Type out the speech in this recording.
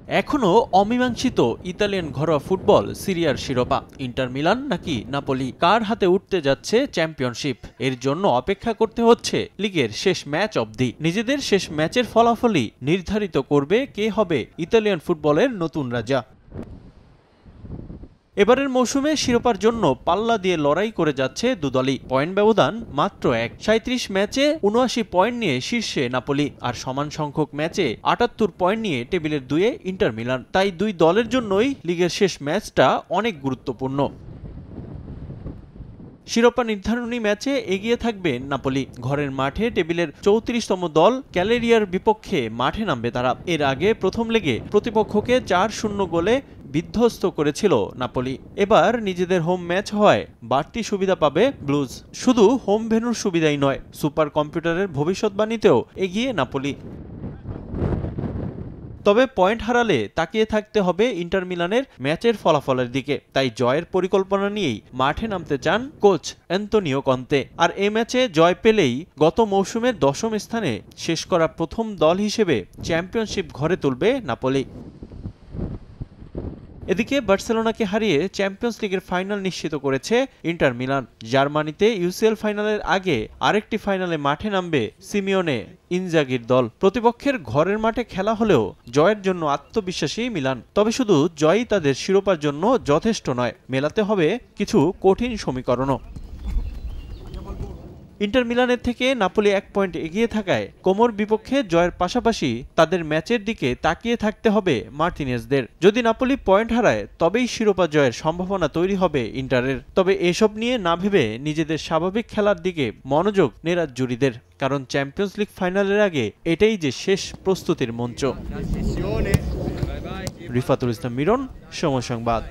এখনো অমীমাংসিত ইতালিয়ান ঘরোয়া ফুটবল সিরিয়ার শিরোপা ইন্টার মিলান নাকি নাপোলি কার হাতে উঠতে যাচ্ছে চ্যাম্পিয়নশিপ এর জন্য অপেক্ষা করতে হচ্ছে লিগের শেষ ম্যাচ অবধি। নিজেদের শেষ ম্যাচের ফলাফলই নির্ধারিত করবে কে হবে ইতালিয়ান ফুটবলের নতুন রাজা। এবারের মৌসুমে শিরোপার জন্য পাল্লা দিয়ে লড়াই করে যাচ্ছে দুদলই। পয়েন্ট ব্যবধান মাত্র 37 ম্যাচে 79 পয়েন্ট নিয়ে শীর্ষে নাপোলি, আর সমান সংখ্যক ম্যাচে 78 পয়েন্ট নিয়ে টেবিলের 2-এ ইন্টার মিলান। তাই দুই দলের জন্যই লিগের শেষ ম্যাচটা অনেক গুরুত্বপূর্ণ। শিরোপা নির্ধারণী ম্যাচে এগিয়ে থাকবে নাপোলি। ঘরের মাঠে টেবিলের 34তম দল ক্যালেরিয়ার বিপক্ষে মাঠে নামবে তারা। এর আগে প্রথম লেগে প্রতিপক্ষকে 4-0 গোলে বিধ্বস্ত করেছিল নাপোলি। এবার নিজেদের হোম ম্যাচ হয় বাড়তি সুবিধা পাবে ব্লুজ। শুধু হোম ভেন্যুর সুবিধাই নয়, সুপার কম্পিউটারের ভবিষ্যৎবাণীতেও এগিয়ে নাপোলি। তবে পয়েন্ট হারালে তাকিয়ে থাকতে হবে ইন্টার মিলানের ম্যাচের ফলাফলের দিকে। তাই জয়ের পরিকল্পনা নিয়েই মাঠে নামতে চান কোচ অ্যান্তোনিও কন্তে। আর এই ম্যাচে জয় পেলেই গত মৌসুমের 10ম স্থানে শেষ করা প্রথম দল হিসেবে চ্যাম্পিয়নশিপ ঘরে তুলবে নাপোলি। এদিকে বার্সেলোনাকে হারিয়ে চ্যাম্পিয়ন্স লিগের ফাইনাল নিশ্চিত করেছে ইন্টার মিলান। জার্মানিতে ইউসিএল ফাইনালের আগে আরেকটি ফাইনালে মাঠে নামবে সিমিওনে ইনজাগির দল। প্রতিপক্ষের ঘরের মাঠে খেলা হলেও জয়ের জন্য আত্মবিশ্বাসী মিলান। তবে শুধু জয়ই তাদের শিরোপার জন্য যথেষ্ট নয়, মেলাতে হবে কিছু কঠিন সমীকরণও। ইন্টার মিলানের থেকে নাপোলি 1 পয়েন্ট এগিয়ে থাকায় কোমোর বিপক্ষে জয়ের পাশাপাশি তাদের ম্যাচের দিকে তাকিয়ে থাকতে হবে মার্টিনেজদের। যদি নাপোলি পয়েন্ট হারায় তবেই শিরোপা জয়ের সম্ভাবনা তৈরি হবে ইন্টারের। তবে এসব নিয়ে না ভেবে নিজেদের স্বাভাবিক খেলার দিকে মনোযোগ নেরাজ্জুরিদের, কারণ চ্যাম্পিয়ন্স লিগ ফাইনালের আগে এটাই যে শেষ প্রস্তুতির মঞ্চ। রিফাতুল ইসলাম মিরন, সময় সংবাদ।